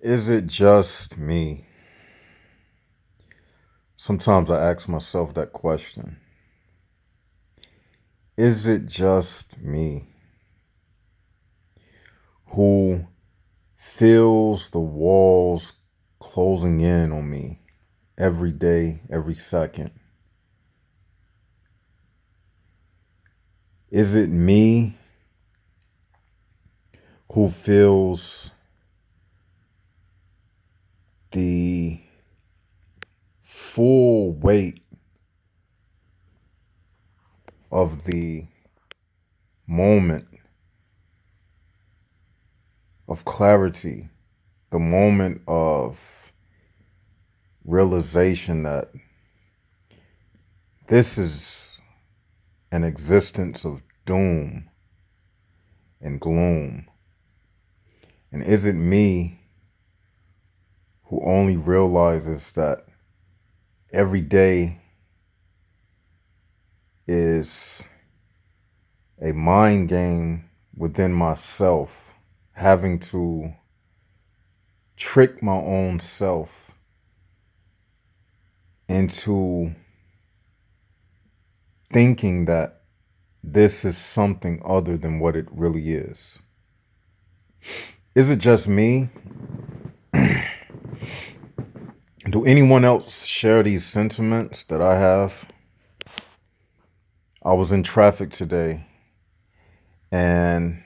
Is it just me? Sometimes I ask myself that question. Is it just me who feels the walls closing in on me every day, every second? Is it me who feels the full weight of the moment of clarity, the moment of realization that this is an existence of doom and gloom? And is it me who only realizes that every day is a mind game within myself, having to trick my own self into thinking that this is something other than what it really is? Is it just me? Do anyone else share these sentiments that I have? I was in traffic today, and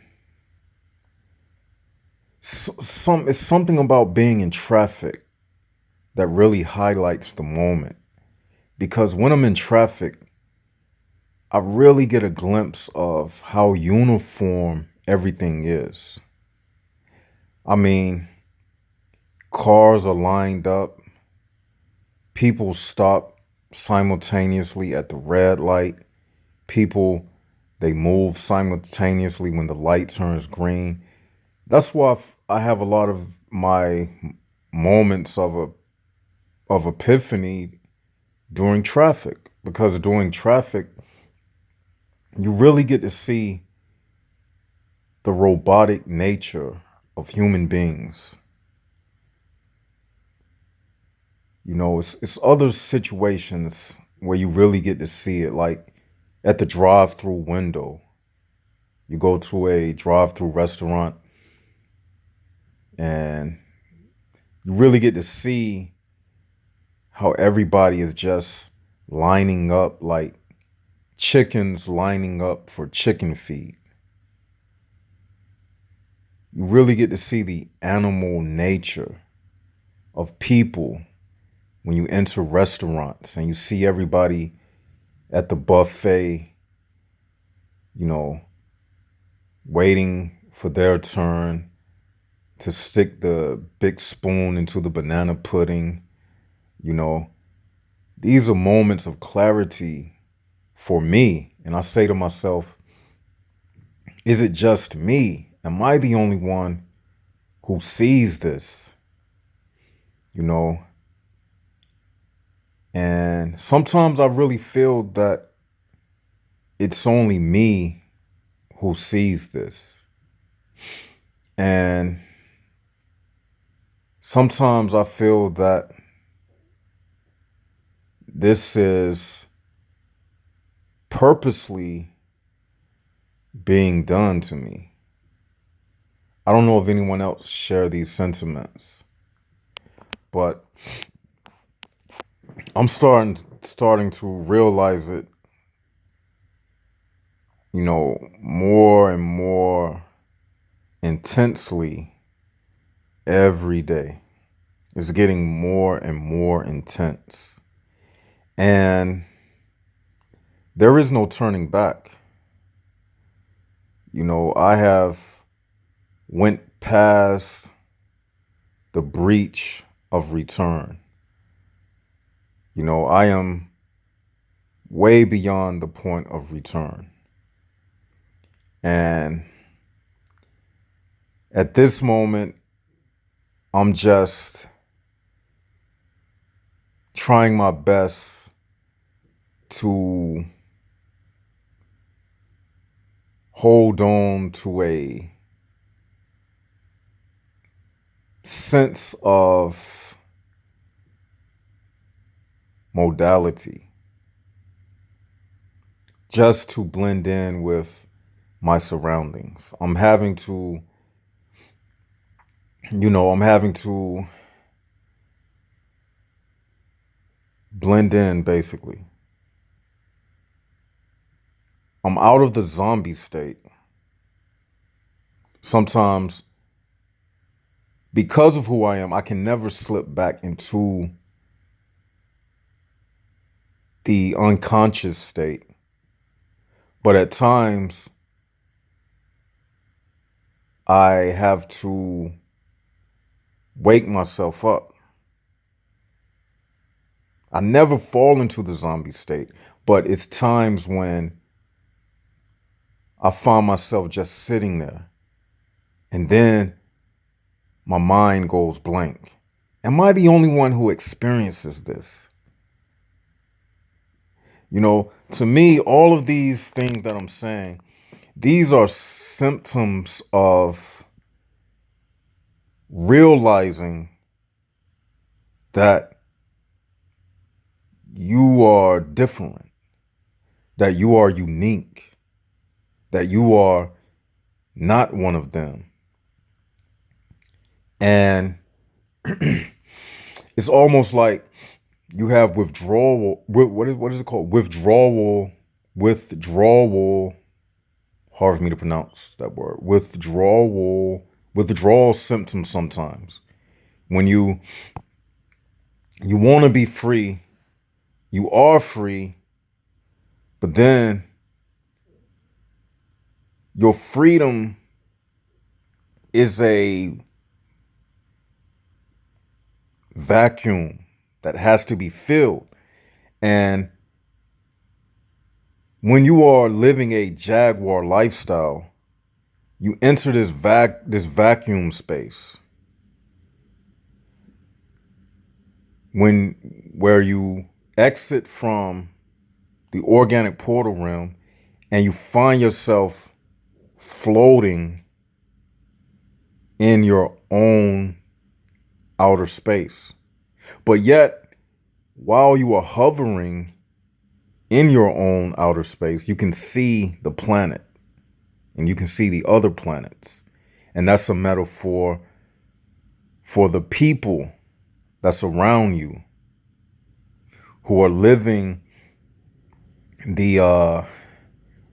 it's something about being in traffic that really highlights the moment. Because when I'm in traffic, I really get a glimpse of how uniform everything is. I mean, cars are lined up, people stop simultaneously at the red light, people, they move simultaneously when the light turns green. That's why I have a lot of my moments of epiphany during traffic, because during traffic you really get to see the robotic nature of human beings. You know, it's other situations where you really get to see it, like at the drive-through window. You go to a drive-through restaurant and you really get to see how everybody is just lining up like chickens lining up for chicken feed. You really get to see the animal nature of people when you enter restaurants and you see everybody at the buffet, you know, waiting for their turn to stick the big spoon into the banana pudding. You know, these are moments of clarity for me. And I say to myself, is it just me? Am I the only one who sees this? You know, and sometimes I really feel that it's only me who sees this. And sometimes I feel that this is purposely being done to me. I don't know if anyone else share these sentiments, but I'm starting to realize it, you know, more and more intensely every day. It's getting more and more intense. And there is no turning back. You know, I have went past the breach of return. You know, I am way beyond the point of return. And at this moment, I'm just trying my best to hold on to a sense of modality just to blend in with my surroundings. I'm having to blend in basically. I'm out of the zombie state. Sometimes, because of who I am, I can never slip back into the unconscious state. But at times, I have to wake myself up. I never fall into the zombie state, but it's times when I find myself just sitting there and then my mind goes blank. Am I the only one who experiences this? To me, all of these things that I'm saying, these are symptoms of realizing that you are different, that you are unique, that you are not one of them. And it's almost like you have withdrawal. What is it called? Withdrawal. Hard for me to pronounce that word. Withdrawal symptoms sometimes. When you want to be free, you are free, but then your freedom is a vacuum that has to be filled. And when you are living a Jaguar lifestyle, you enter this vacuum space where you exit from the organic portal realm and you find yourself floating in your own outer space. But yet, while you are hovering in your own outer space, you can see the planet and you can see the other planets. And that's a metaphor for the people that's around you who are living the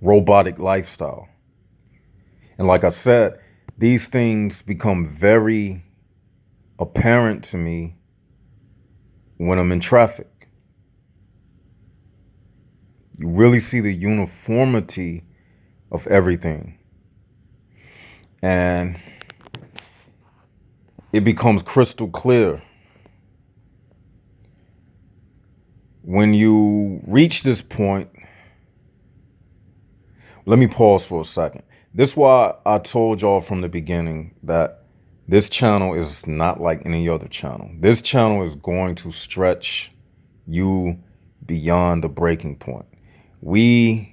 robotic lifestyle. And like I said, these things become very apparent to me when I'm in traffic. You really see the uniformity of everything. And it becomes crystal clear. When you reach this point, let me pause for a second. This is why I told y'all from the beginning that this channel is not like any other channel. This channel is going to stretch you beyond the breaking point. The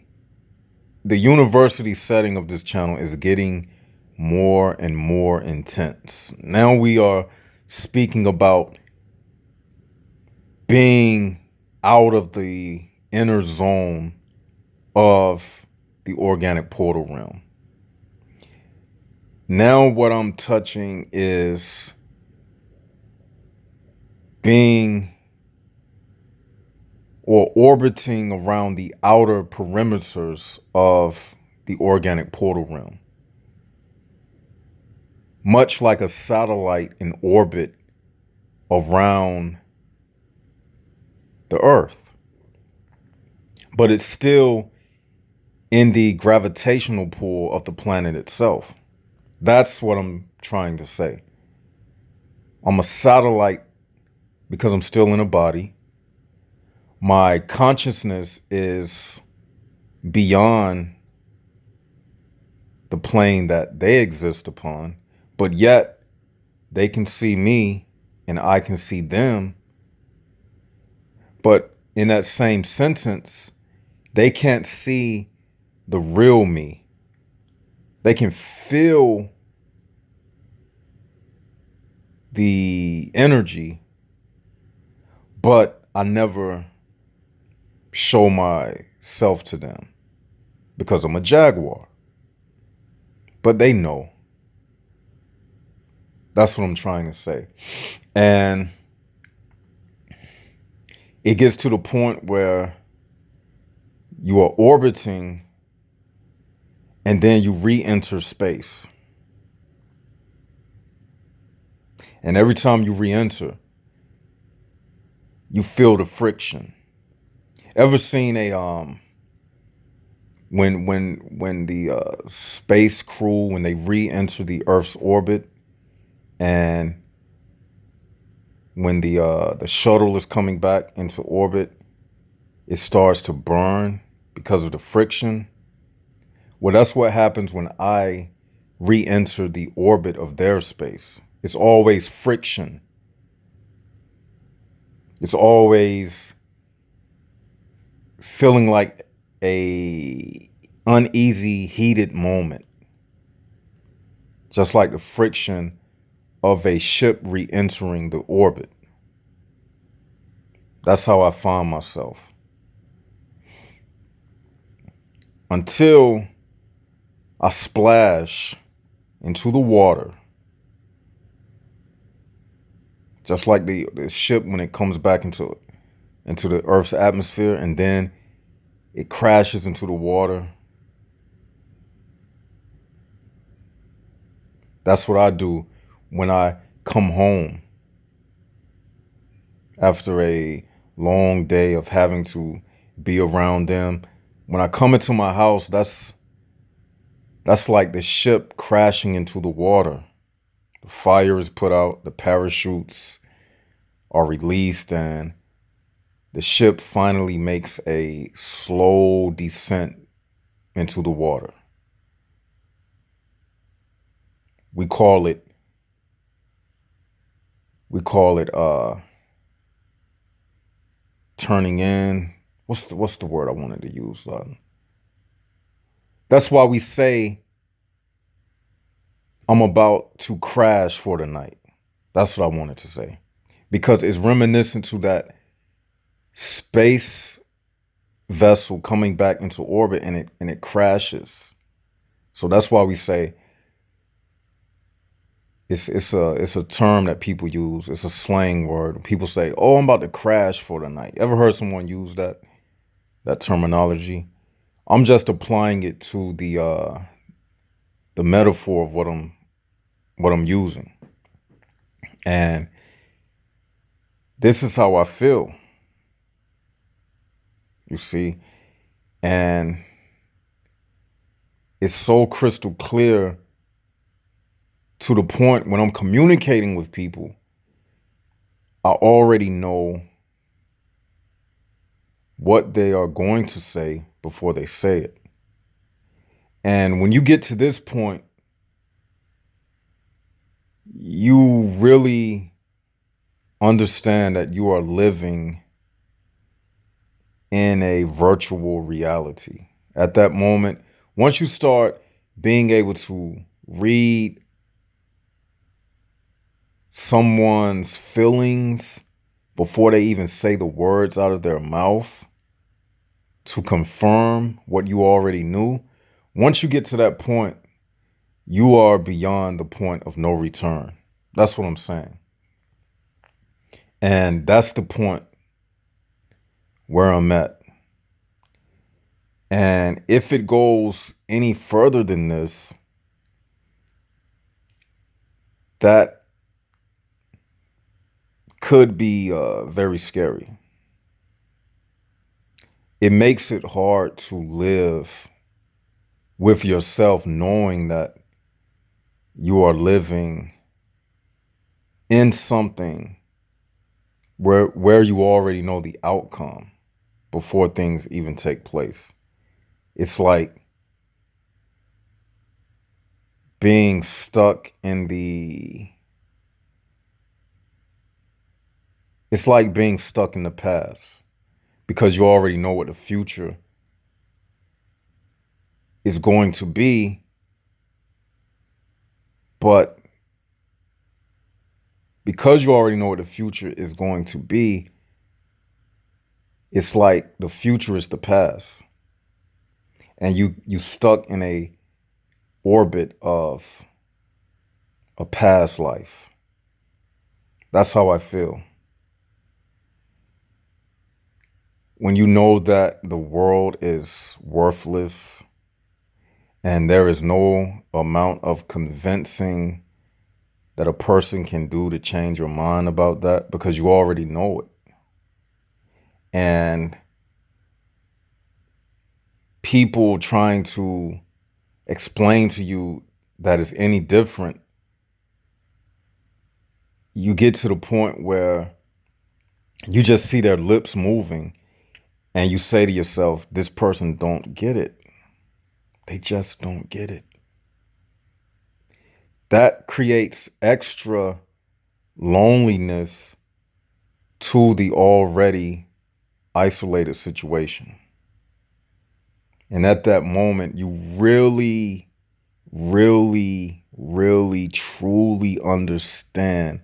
university setting of this channel is getting more and more intense. Now we are speaking about being out of the inner zone of the organic portal realm. Now what I'm touching is being or orbiting around the outer perimeters of the organic portal realm. Much like a satellite in orbit around the Earth. But it's still in the gravitational pull of the planet itself. That's what I'm trying to say. I'm a satellite because I'm still in a body. My consciousness is beyond the plane that they exist upon, but yet they can see me and I can see them. But in that same sentence, they can't see the real me. They can feel the energy, but I never show myself to them because I'm a jaguar. But they know. That's what I'm trying to say. And it gets to the point where you are orbiting and then you re-enter space. And every time you re-enter, you feel the friction. Ever seen a when the space crew, when they re-enter the Earth's orbit, and when the shuttle is coming back into orbit, it starts to burn because of the friction. Well, that's what happens when I re-enter the orbit of their space. It's always friction. It's always feeling like a uneasy, heated moment. Just like the friction of a ship re-entering the orbit. That's how I find myself. Until I splash into the water. Just like the ship when it comes back into the Earth's atmosphere and then it crashes into the water. That's what I do when I come home after a long day of having to be around them. When I come into my house, that's like the ship crashing into the water. The fire is put out, the parachutes are released, and the ship finally makes a slow descent into the water. We call it turning in. What's the word I wanted to use? That's why we say I'm about to crash for the night. That's what I wanted to say. Because it's reminiscent to that space vessel coming back into orbit and it crashes. So that's why we say it's a term that people use. It's a slang word. People say, "Oh, I'm about to crash for the night." Ever heard someone use that terminology? I'm just applying it to the metaphor of what I'm using. And this is how I feel. You see? And it's so crystal clear to the point when I'm communicating with people, I already know what they are going to say before they say it. And when you get to this point, you really understand that you are living in a virtual reality. At that moment, once you start being able to read someone's feelings before they even say the words out of their mouth to confirm what you already knew, once you get to that point, you are beyond the point of no return. That's what I'm saying. And that's the point where I'm at. And if it goes any further than this, that could be very scary. It makes it hard to live with yourself knowing that you are living in something where you already know the outcome before things even take place. It's like being stuck in it's like being stuck in the past because you already know what the future is going to be, but because you already know what the future is going to be, it's like the future is the past. And you stuck in a orbit of a past life. That's how I feel. When you know that the world is worthless and there is no amount of convincing that a person can do to change your mind about that, because you already know it. And people trying to explain to you that it's any different, you get to the point where you just see their lips moving and you say to yourself, this person don't get it. They just don't get it. That creates extra loneliness to the already isolated situation. And at that moment, you really, really, really, truly understand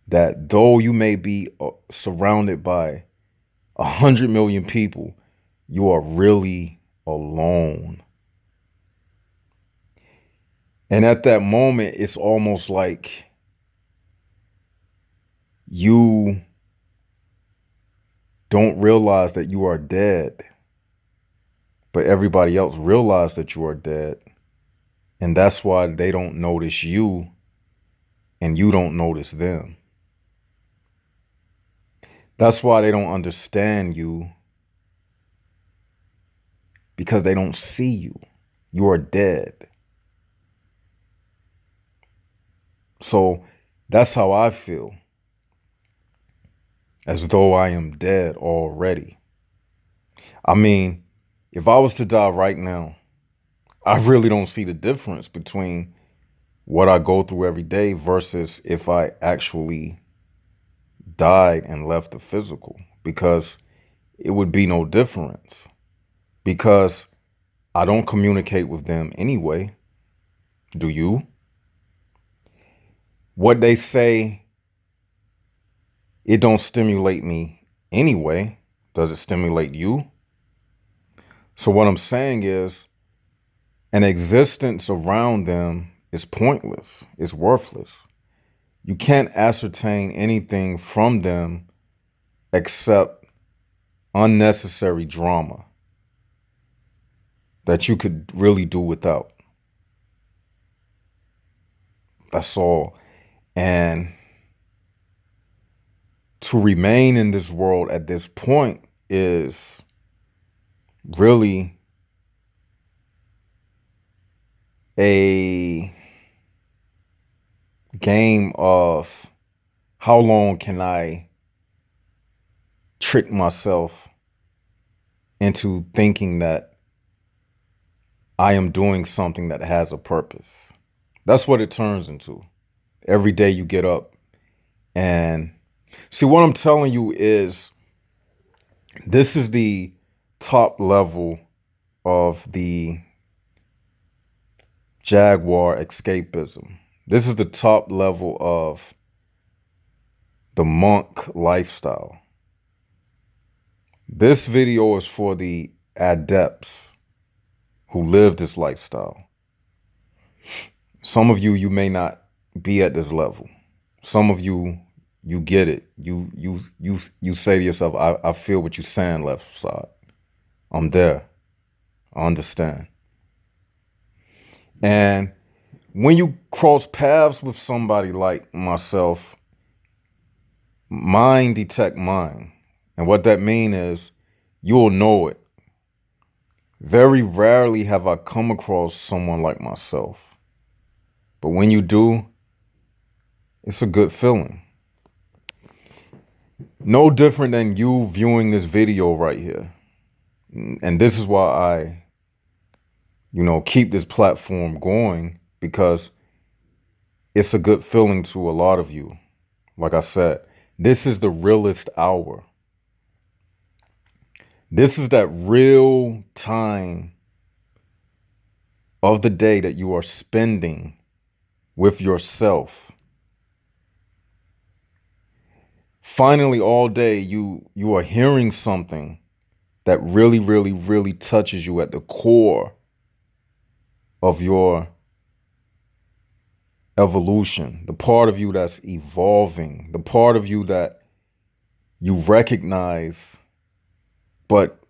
that though you may be surrounded by 100 million people, you are really alone. And at that moment, it's almost like you don't realize that you are dead, but everybody else realizes that you are dead. And that's why they don't notice you and you don't notice them. That's why they don't understand you, because they don't see you. You are dead. So that's how I feel, as though I am dead already. I mean, if I was to die right now, I really don't see the difference between what I go through every day versus if I actually died and left the physical, because it would be no difference, because I don't communicate with them anyway. Do you? What they say, it don't stimulate me anyway. Does it stimulate you? So what I'm saying is, an existence around them is pointless. It's worthless. You can't ascertain anything from them except unnecessary drama that you could really do without. That's all. And to remain in this world at this point is really a game of how long can I trick myself into thinking that I am doing something that has a purpose. That's what it turns into. Every day you get up and see, what I'm telling you is, this is the top level of the Jaguar escapism. This is the top level of the monk lifestyle. This video is for the adepts who live this lifestyle. Some of you, you may not be at this level. Some of you, you get it. You say to yourself, I feel what you're saying, left side. I'm there. I understand. And when you cross paths with somebody like myself, mind detect mind. And what that means is, you'll know it. Very rarely have I come across someone like myself. But when you do, it's a good feeling. No different than you viewing this video right here. And this is why I, keep this platform going, because it's a good feeling to a lot of you. Like I said, this is the realest hour. This is that real time of the day that you are spending with yourself. finally all day you are hearing something that really, really, really touches you at the core of your evolution, the part of you that's evolving, the part of you that you recognize, but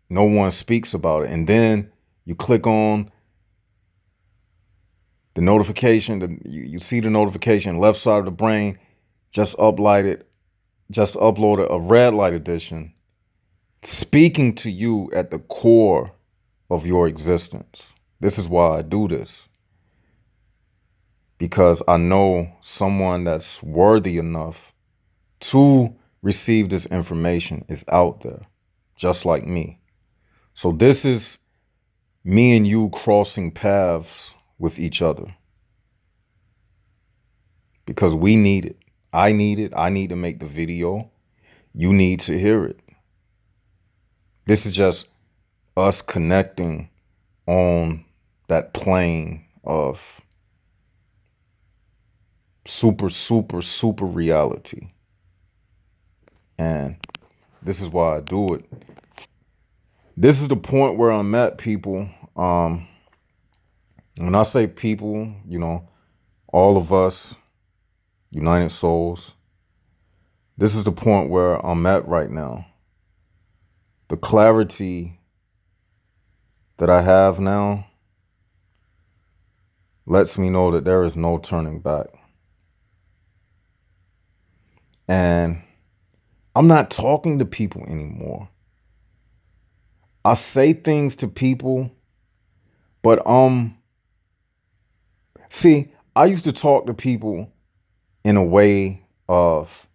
no one speaks about it. And then you click on the notification, you see the notification, left side of the brain, just just uploaded a red light edition, speaking to you at the core of your existence. This is why I do this. Because I know someone that's worthy enough to receive this information is out there, just like me. So this is me and you crossing paths with each other because we need it. I need it. I need to make the video. You need to hear it. This is just us connecting on that plane of super, super, super reality. And this is why I do it. This is the point where I'm at, people. When I say people, all of us, United Souls, this is the point where I'm at right now. The clarity that I have now lets me know that there is no turning back. And I'm not talking to people anymore. I say things to people, but see, I used to talk to people in a way of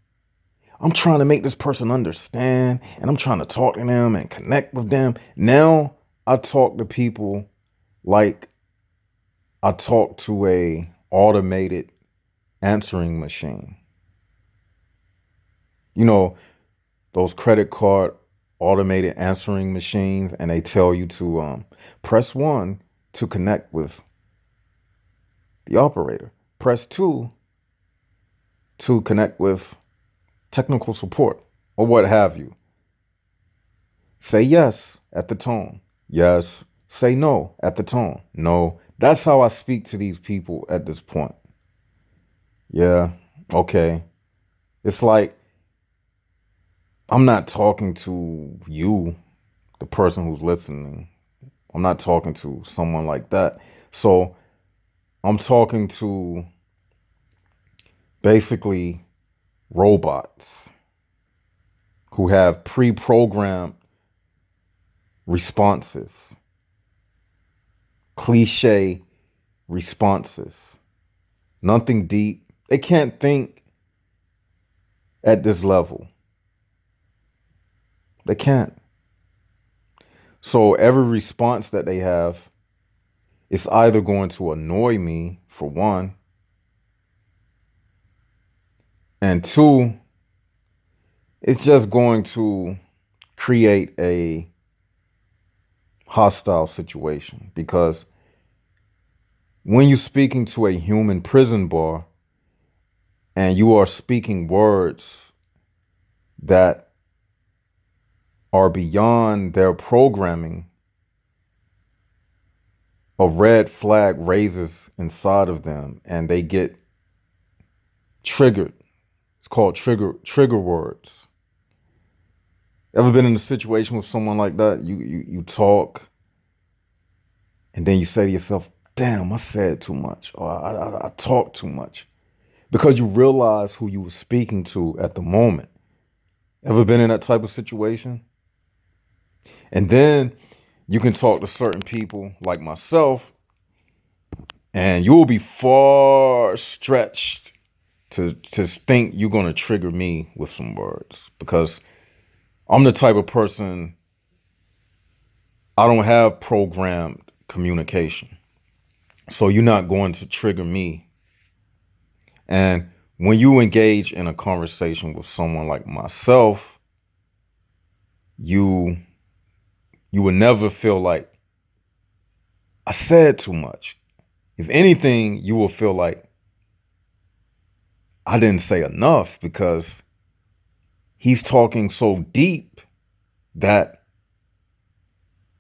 I'm trying to make this person understand and I'm trying to talk to them and connect with them. Now I talk to people like I talk to a automated answering machine. You know, those credit card automated answering machines, and they tell you to press 1 to connect with the operator. Press 2 to connect with technical support or what have you. Say yes at the tone. Yes. Say no at the tone. No. That's how I speak to these people at this point. Yeah. Okay. It's like I'm not talking to you, the person who's listening. I'm not talking to someone like that. So I'm talking to basically robots who have pre-programmed responses, cliche responses, nothing deep. They can't think at this level. They can't. So every response that they have is either going to annoy me, for one, and two, it's just going to create a hostile situation. Because when you're speaking to a human prison bar and you are speaking words that are beyond their programming, a red flag raises inside of them and they get triggered. It's called trigger words. Ever been in a situation with someone like that? You talk and then you say to yourself, damn, I said too much, or I talked too much, because you realize who you were speaking to at the moment. Ever been in that type of situation? And then you can talk to certain people like myself, and you will be far stretched to think you're going to trigger me with some words, because I'm the type of person, I don't have programmed communication. So you're not going to trigger me. And when you engage in a conversation with someone like myself, you will never feel like I said too much. If anything, you will feel like I didn't say enough, because he's talking so deep that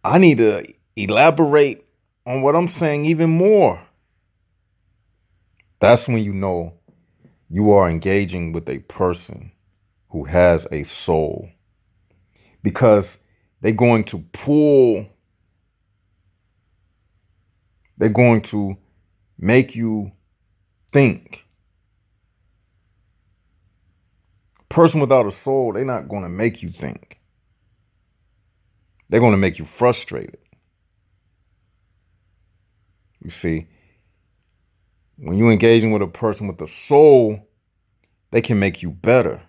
I need to elaborate on what I'm saying even more. That's when you know you are engaging with a person who has a soul, because they're going to pull, they're going to make you think. Person without a soul, they're not going to make you think. They're going to make you frustrated. You see, when you're engaging with a person with a soul, they can make you better.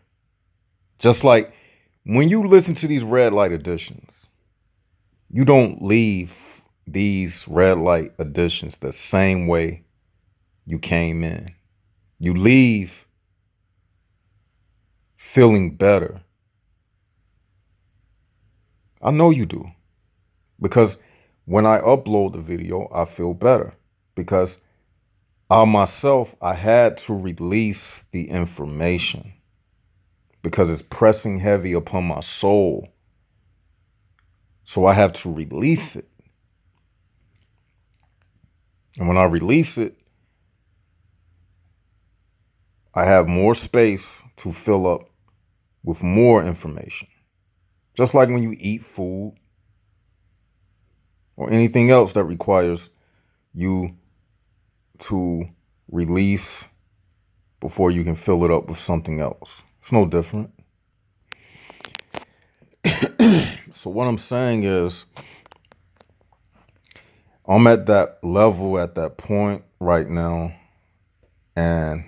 Just like when you listen to these red light editions, you don't leave these red light editions the same way you came in. You leave feeling better. I know you do. Because when I upload the video, I feel better. Because I had to release the information. Because it's pressing heavy upon my soul. So I have to release it. And when I release it, I have more space to fill up with more information. Just like when you eat food or anything else that requires you to release before you can fill it up with something else. It's no different. So what I'm saying is, I'm at that level, at that point right now, and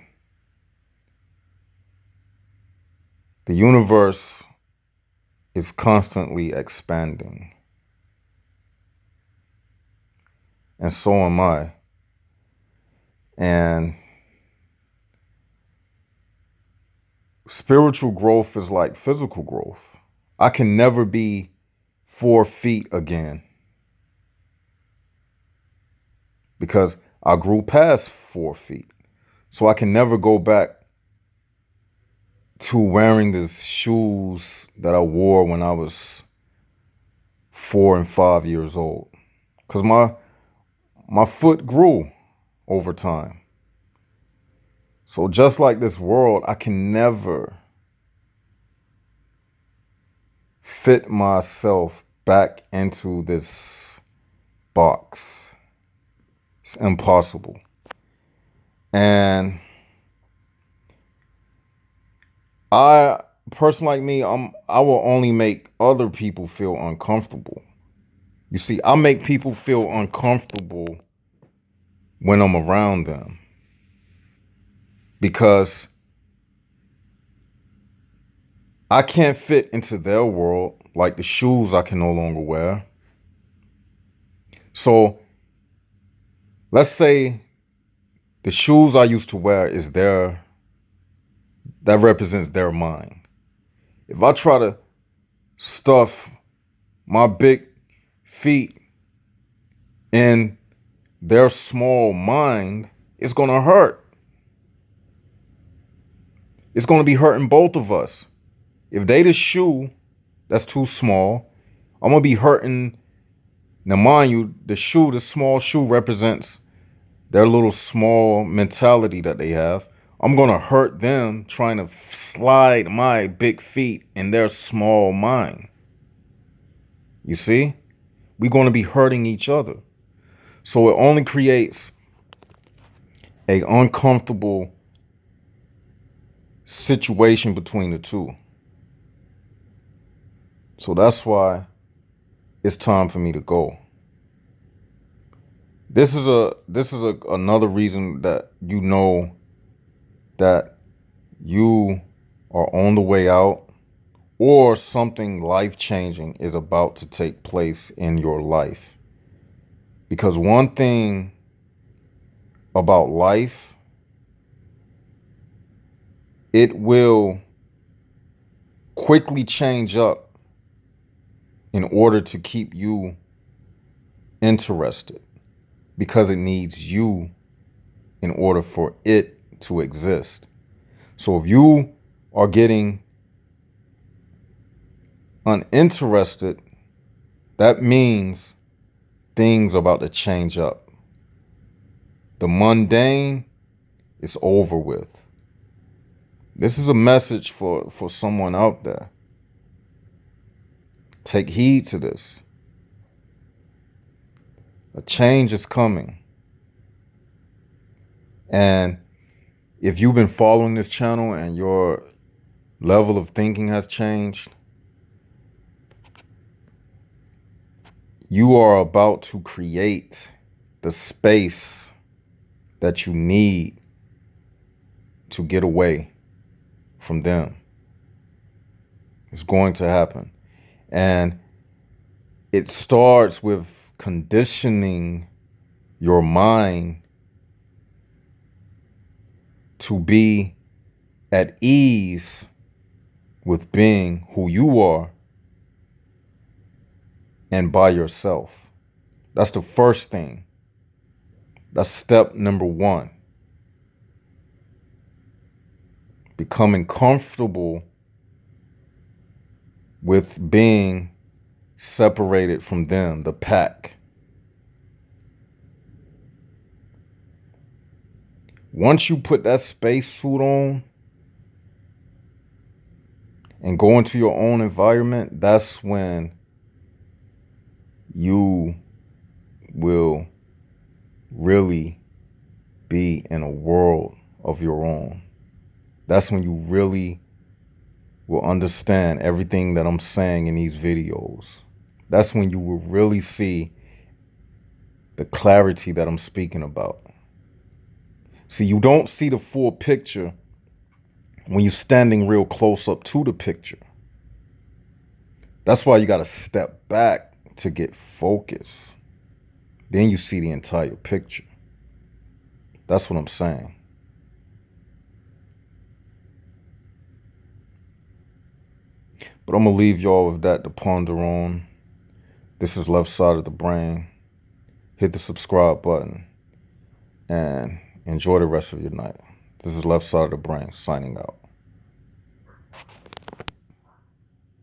the universe is constantly expanding. And so am I. And spiritual growth is like physical growth. I can never be 4 feet again, because I grew past 4 feet. So I can never go back to wearing the shoes that I wore when I was 4 and 5 years old. Because my foot grew over time. So just like this world, I can never fit myself back into this box. It's impossible. And a person like me, I will only make other people feel uncomfortable. You see, I make people feel uncomfortable when I'm around them, because I can't fit into their world, like the shoes I can no longer wear. So let's say the shoes I used to wear is that represents their mind. If I try to stuff my big feet in their small mind, it's going to hurt. It's going to be hurting both of us. If they the shoe that's too small, I'm going to be hurting. Now, mind you, the small shoe represents their little small mentality that they have. I'm going to hurt them trying to slide my big feet in their small mind. You see? We're going to be hurting each other. So it only creates an uncomfortable situation between the two. So that's why it's time for me to go. This is another reason that you know that you are on the way out, or something life-changing is about to take place in your life. Because one thing about life, it will quickly change up in order to keep you interested, because it needs you in order for it to exist. So if you are getting uninterested, that means things are about to change up. The mundane is over with. This is a message for someone out there. Take heed to this. A change is coming. And if you've been following this channel and your level of thinking has changed, you are about to create the space that you need to get away from them. It's going to happen. And it starts with conditioning your mind to be at ease with being who you are and by yourself. That's the first thing. That's step number one. Becoming comfortable with being separated from them, the pack. Once you put that spacesuit on and go into your own environment, that's when you will really be in a world of your own. That's when you really will understand everything that I'm saying in these videos. That's when you will really see the clarity that I'm speaking about. See, you don't see the full picture when you're standing real close up to the picture. That's why you got to step back to get focus. Then you see the entire picture. That's what I'm saying. But I'm going to leave y'all with that to ponder on. This is Left Side of the Brain. Hit the subscribe button and enjoy the rest of your night. This is Left Side of the Brain signing out.